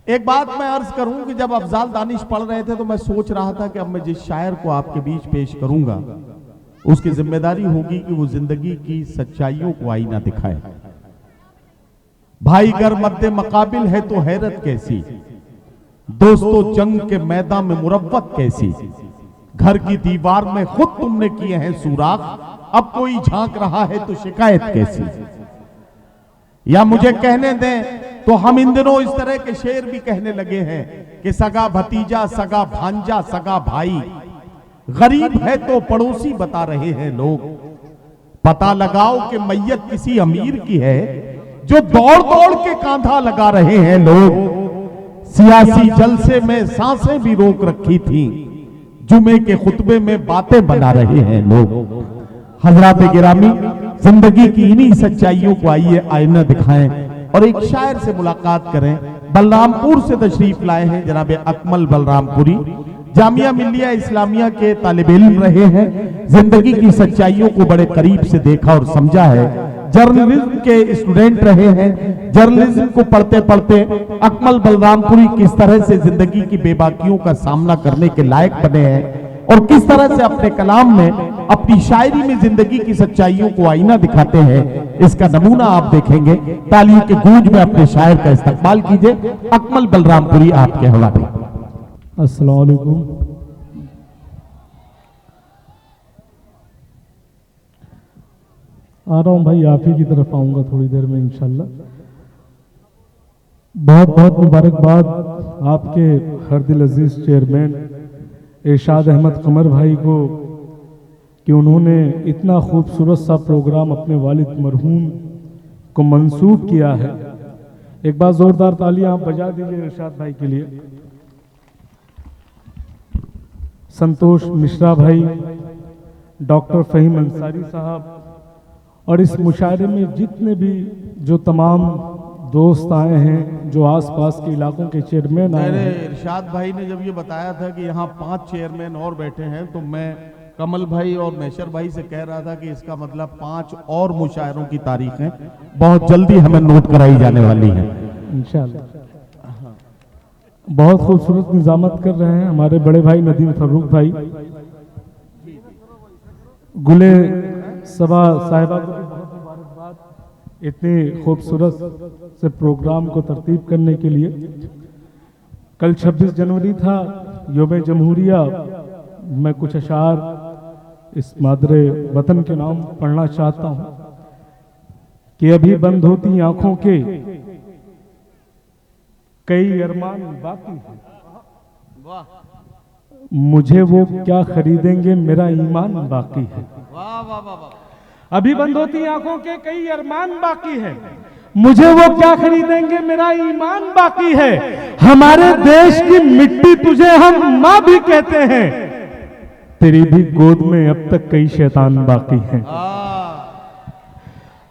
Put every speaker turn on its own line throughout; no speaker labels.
एक बात मैं अर्ज करूं कि जब अफजाल दानिश पढ़ रहे थे तो मैं सोच रहा था कि अब मैं जिस शायर को आपके बीच पेश करूंगा उसकी जिम्मेदारी होगी कि वो जिंदगी की सच्चाइयों को आईना दिखाए। भाई गर मद्दे मकाबिल है तो हैरत कैसी, दोस्तों जंग के मैदान में मुरव्वत कैसी, घर की दीवार में खुद तुमने किए हैं सुराख, अब कोई झांक रहा है तो शिकायत कैसी। या मुझे कहने दें तो हम इन दिनों इस तरह के शेर भी कहने लगे हैं कि सगा भतीजा, सगा भांजा, सगा भाई, गरीब है तो पड़ोसी बता रहे हैं लोग। पता लगाओ कि मैयत किसी अमीर की है जो दौड़ दौड़ के कांधा लगा रहे हैं लोग। सियासी जलसे में सांसें भी रोक रखी थी, जुमे के खुतबे में बातें बना रहे हैं लोग। हजरात गिरामी, जिंदगी की इन्हीं सच्चाइयों को आइए आईना दिखाएं और एक शायर से मुलाकात करें। बलरामपुर से तशरीफ लाए हैं जनाब अकमल बलरामपुरी, जामिया मिल्लिया इस्लामिया के तालिब इल्म रहे हैं, जिंदगी की सच्चाइयों को बड़े करीब से देखा और समझा है। जर्नलिज्म के स्टूडेंट रहे हैं, जर्नलिज्म को पढ़ते पढ़ते अकमल बलरामपुरी किस तरह से जिंदगी की बेबाकियों का सामना करने के लायक बने हैं और किस तरह से अपने कलाम में, अपनी शायरी में जिंदगी की सच्चाइयों को आईना दिखाते हैं, इसका नमूना आप देखेंगे। तालियों के गूंज में अपने शायर का इस्तकबाल कीजिए। अकमल बलरामपुरी आपके हवाले।
अस्सलाम वालेकुम। आ रहा हूँ भाई, आप ही की तरफ आऊंगा थोड़ी देर में इंशाल्लाह। बहुत बहुत मुबारकबाद आपके हरदिल अजीज चेयरमैन इरशाद अहमद कमर भाई को कि उन्होंने इतना खूबसूरत सा प्रोग्राम अपने वालिद मरहूम को मंसूब किया है। एक बार जोरदार तालियां आप बजा दीजिए इरशाद भाई के लिए। संतोष मिश्रा भाई, डॉक्टर फहीम अंसारी साहब और इस मुशायरे में जितने भी जो तमाम दोस्त आए हैं, जो आसपास के इलाकों के चेयरमैन आए हैं।
इरशाद भाई ने जब ये बताया था कि यहाँ 5 चेयरमैन और बैठे हैं तो मैं कमल भाई और मैशर भाई से कह रहा था कि इसका मतलब 5 और मुशायरों की तारीखें बहुत जल्दी हमें नोट कराई जाने वाली है
इंशाल्लाह। बहुत खूबसूरत निजामत कर रहे हैं हमारे बड़े भाई नदीम फर्रुख भाई। गुले सबा साहिबा को भी बहुत मुबारकबाद इतने खूबसूरत से प्रोग्राम को तरतीब करने के लिए। कल 26 जनवरी था, योम जमहूरिया। मैं कुछ अशार इस मादरे वतन के नाम पढ़ना चाहता हूं कि अभी बंद होती आंखों के कई अरमान बाकी है, मुझे वो क्या खरीदेंगे मेरा ईमान बाकी है। अभी बंद होती आंखों के कई अरमान बाकी है, मुझे वो क्या खरीदेंगे मेरा ईमान बाकी है। हमारे देश की मिट्टी तुझे हम माँ भी कहते हैं, तेरी भी गोद में अब तक कई शैतान बाकी हैं।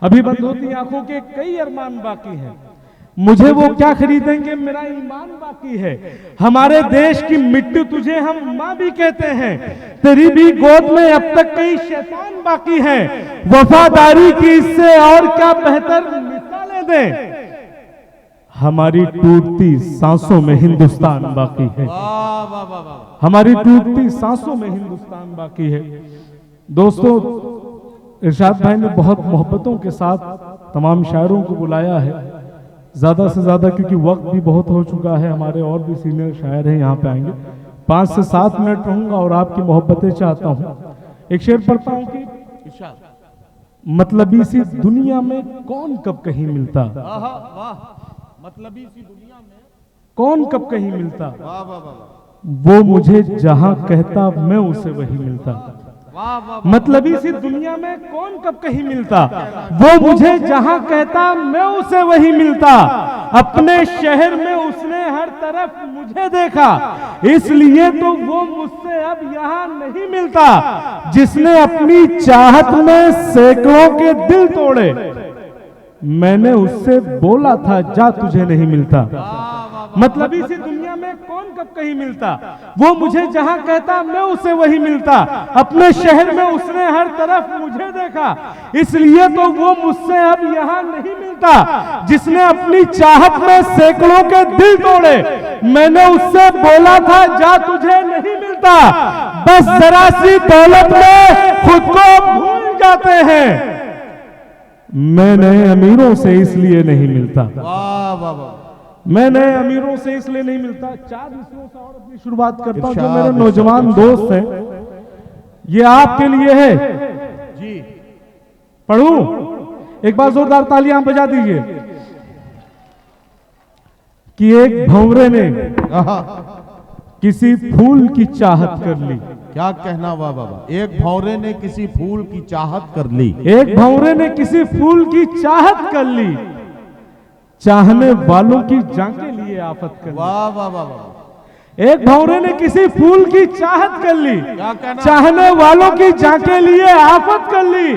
अभी बंद होती आंखों के कई अरमान बाकी हैं, मुझे वो क्या खरीदेंगे मेरा ईमान बाकी है। हमारे देश की मिट्टी तुझे हम माँ भी कहते हैं, तेरी भी गोद में अब तक कई शैतान बाकी हैं। वफादारी की इससे और क्या बेहतर मिसालें दें, हमारी टूटती सांसों में हिंदुस्तान बाकी है। हमारी टूटती सांसों में हिंदुस्तान बाकी है। दोस्तों, इरशाद भाई ने बहुत मोहब्बतों के साथ तमाम शायरों को बुलाया है, ज्यादा से ज्यादा, क्योंकि वक्त भी बहुत हो चुका है। हमारे और भी सीनियर शायर हैं, यहाँ पे आएंगे। 5 से 7 मिनट रहूंगा और आपकी मोहब्बतें चाहता हूँ। एक शेर पढ़ता हूँ कि मतलबी सी दुनिया में कौन कब कहीं मिलता, मतलबी सी दुनिया में कौन कब कहीं मिलता, वो मुझे जहां कहता मैं उसे वही मिलता। मतलबी सी दुनिया में कौन कब कहीं मिलता, वो मुझे जहां कहता मैं उसे वही मिलता। अपने शहर में उसने हर तरफ मुझे देखा, इसलिए तो वो मुझसे अब यहाँ नहीं मिलता। जिसने अपनी चाहत में सैकड़ों के दिल तोड़े, मैंने उससे बोला था जा तुझे नहीं मिलता। मतलब इसी दुनिया में कौन कब कहीं मिलता, वो मुझे जहां कहता मैं उसे वही मिलता, अपने शहर में उसने हर तरफ मुझे देखा, इसलिए तो वो मुझसे अब यहां नहीं मिलता। जिसने अपनी चाहत में सैकड़ों के दिल तोड़े, मैंने उससे बोला था जा तुझे नहीं मिलता, बस जरा सी दौलत में खुद को भूल जाते हैं। मैं नए अमीरों से इसलिए नहीं मिलता,
वाह वाह वाह,
मैं नए अमीरों से इसलिए नहीं मिलता। 4 विषयों से और अपनी शुरुआत करता हूं। जो
इरशाद,
मेरे नौजवान दोस्त हैं, ये आपके लिए है
जी।
पढ़ूं? एक बार जोरदार तालियां बजा दीजिए। कि एक भंवरे ने किसी फूल की चाहत कर ली।
क्या कहना वाह बाबा, एक भंवरे ने किसी फूल की चाहत कर ली।
एक भंवरे ने किसी फूल की चाहत कर ली, चाहने वालों की जान लिए आफत कर ली।
वाह वाह वाह वाह,
एक भंवरे ने किसी फूल की चाहत कर ली,
क्या कहना,
चाहने वालों की जान के लिए आफत कर ली।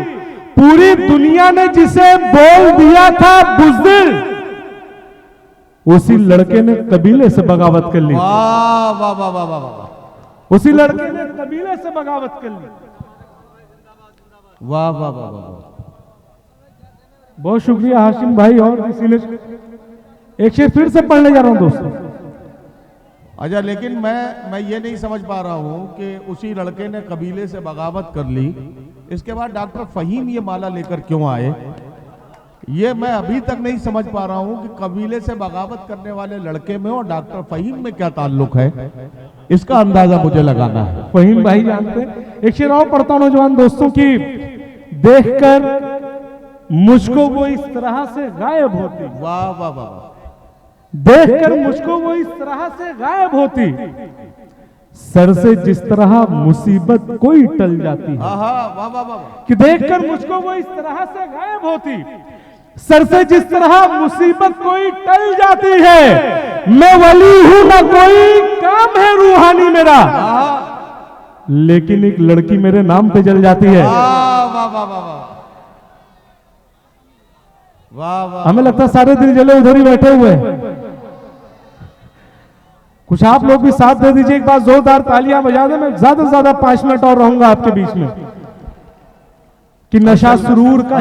पूरी दुनिया ने जिसे बोल दिया था बुज़दिल, उसी लड़के ने कबीले से बगावत कर ली।
वाह वाह वाह वाह वाह वाह,
उसी लड़के ने कबीले से बगावत कर ली।
वाह वाह वाह वाह,
बहुत शुक्रिया हाशिम भाई। और किसी ने एक शेर फिर से पढ़ने जा रहा हूं दोस्तों।
अच्छा, लेकिन मैं ये नहीं समझ पा रहा हूं कि उसी लड़के ने कबीले से बगावत कर ली, इसके बाद डॉक्टर फहीम ये माला लेकर क्यों आए, ये मैं अभी तक नहीं समझ पा रहा हूं कि कबीले से बगावत करने वाले लड़के में और डॉक्टर फहीम में क्या ताल्लुक है, इसका अंदाजा मुझे लगाना है।
फहीम भाई जानते हैं। एक शेर और पढ़ता हूं नौजवान दोस्तों की। देखकर मुझको वो इस तरह से गायब होती,
वाह वाह वाह,
देखकर मुझको वो इस तरह से गायब होती, सर से जिस तरह मुसीबत कोई टल जाती है।
वाह वाह वाह,
कि देखकर मुझको वो इस तरह से गायब होती, सर से जिस तरह मुसीबत कोई टल जाती है। मैं वली हूं ना कोई काम है रूहानी मेरा, लेकिन एक लड़की मेरे नाम पे जल जाती है।
वाह वाह वाह वाह वाह वाह,
हमें लगता है सारे दिल जले उधर ही बैठे हुए हैं। कुछ आप लोग भी साथ दे दीजिए, एक बार जोरदार तालियां बजा दे। मैं ज्यादा से ज्यादा 5 मिनट और रहूंगा आपके बीच में। कि नशा सुरूर का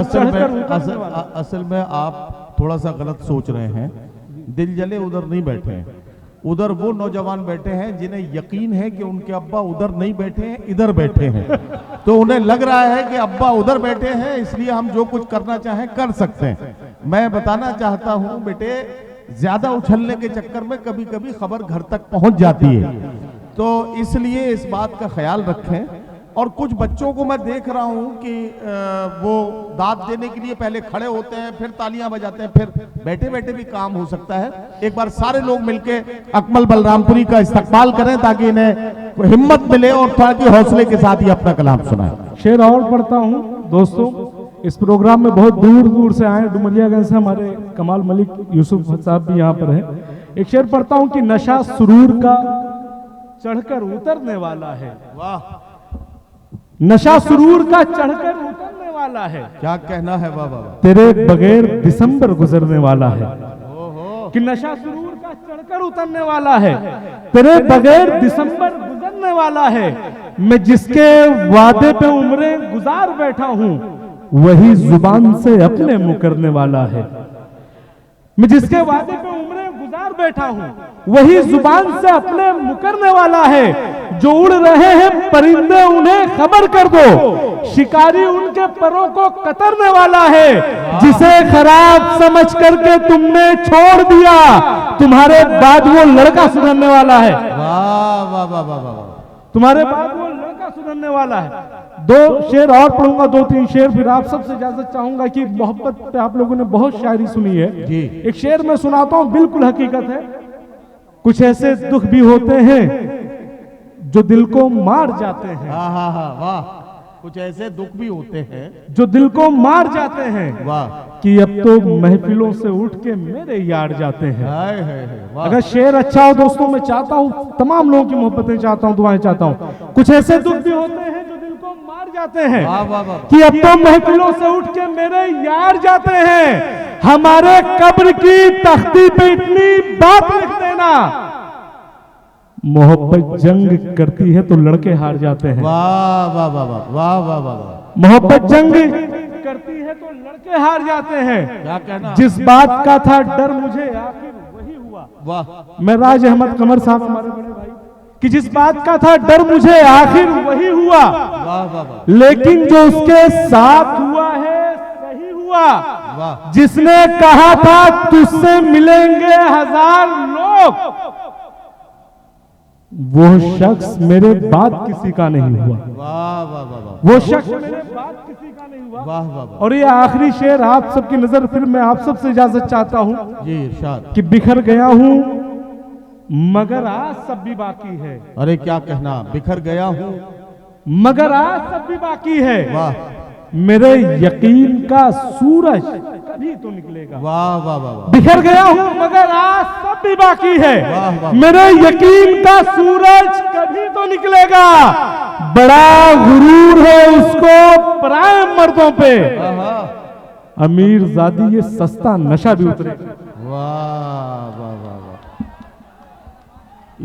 असल में आप थोड़ा सा गलत सोच रहे हैं। दिल जले उधर नहीं बैठे हैं, उधर वो नौजवान बैठे हैं जिन्हें यकीन है कि उनके अब्बा उधर नहीं बैठे हैं, इधर बैठे हैं। तो उन्हें लग रहा है कि अब्बा उधर बैठे हैं, इसलिए हम जो कुछ करना चाहें कर सकते हैं। मैं बताना चाहता हूं बेटे, ज्यादा उछलने के चक्कर में कभी कभी खबर घर तक पहुंच जाती है, तो इसलिए इस बात का ख्याल रखें। और कुछ बच्चों को मैं देख रहा हूं कि वो दाद देने के लिए पहले खड़े होते हैं, फिर तालियां बजाते हैं, फिर बैठे बैठे भी काम हो सकता है। एक बार सारे लोग मिलके अकमल बलरामपुरी का इस्तकबाल करें ताकि इन्हें हिम्मत मिले और ताकि हौसले के साथ ही अपना कलाम सुनाएं।
शेर और पढ़ता हूं दोस्तों। इस प्रोग्राम में बहुत दूर दूर से आए, डुमरियागंज से हमारे कमाल मलिक यूसुफ साहब भी यहाँ पर हैं। एक शेर पढ़ता हूं कि नशा सुरूर का चढ़कर उतरने वाला है।
वाह,
नशा सुरूर का चढ़कर उतरने वाला है।
क्या कहना है वाह वाह,
तेरे बगैर दिसंबर गुजरने वाला है। कि नशा सुरूर का चढ़कर उतरने वाला है, तेरे बगैर दिसंबर गुजरने वाला है। मैं जिसके वादे पे उम्रें गुजार बैठा हूं, वही जुबान से अपने मुकरने वाला है। मैं जिसके वादे पे उम्रें गुजार बैठा हूं, वही जुबान से अपने मुकरने वाला है। जो उड़ रहे हैं परिंदे उन्हें खबर कर दो, शिकारी उनके परों को कतरने वाला है। जिसे खराब समझ करके तुमने छोड़ दिया, तुम्हारे बाद वो लड़का सुधरने वाला है।
वाह वाह वाह वाह वाह,
तुम्हारे बाद वो लड़का सुधरने वाला है। 2 शेर और पढ़ूंगा, 2-3 शेर, फिर आप सबसे इजाजत चाहूंगा कि मोहब्बत पे आप लोगों ने बहुत शायरी सुनी है
जी।
एक शेर मैं सुनाता हूं, बिल्कुल हकीकत है। कुछ ऐसे दुख भी होते हैं जो दिल को मार जाते हैं।
हाँ हाँ हाँ, वाह, कुछ ऐसे दुख भी होते हैं
जो दिल को मार जाते हैं।
वाह,
कि अब तो महफिलों से उठ के मेरे यार जाते हैं।
हाय हाय हाय, वाह।
अगर शेर अच्छा हो दोस्तों, मैं चाहता हूं तमाम लोगों की मोहब्बतें चाहता हूं, दुआएं चाहता हूं। कुछ ऐसे दुख भी होते हैं जो दिल को मार जाते हैं।
वाह वाह वाह,
कि अब तो महफिलों से उठ के मेरे यार जाते हैं। हमारे कब्र की तख्ती पे इतनी बात लिख देना, मोहब्बत जंग करती है तो लड़के हार जाते हैं।
वाह वाह वाह वाह वाह वाह वाह।
मोहब्बत जंग करती है तो लड़के हार जाते हैं।
क्या कहना?
जिस बात का था डर मुझे आखिर वही हुआ।
वाह।
मैं राज अहमद कमर साहब हमारे बड़े भाई कि जिस बात का था डर मुझे आखिर वही हुआ,
वाह वाह वाह।
लेकिन जो उसके साथ हुआ है सही हुआ।
वाह।
जिसने कहा था तुझसे मिलेंगे 1000 लोग, वो शख्स मेरे बाद किसी का नहीं हुआ।
वाह वाह वाह वाह।
वो शख्स मेरे बाद किसी का नहीं हुआ।
वाह वाह वाह।
और ये आखिरी शेर आप सबकी नजर फिर मैं आप सबसे इजाजत चाहता हूं
जी इरशाद।
कि बिखर गया हूं मगर आज सब भी बाकी है।
अरे क्या कहना, बिखर गया हूँ
मगर आज सब भी बाकी है।
वाह
मेरे यकीन का सूरज कभी तो निकलेगा।
वाह वाह वाह वाह।
बिखर गया हूं मगर आज सब भी बाकी है।
वाह, वाह।
मेरे यकीन का सूरज कभी तो निकलेगा। बड़ा गुरूर है उसको पराए मर्दों पे,
आहा।
अमीर जादी ये सस्ता नशा भी उतरेगा।
वाह वाह वाह वाह।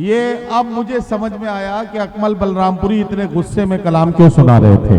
ये अब मुझे समझ में आया कि अकमल बलरामपुरी इतने गुस्से में कलाम क्यों सुना रहे थे।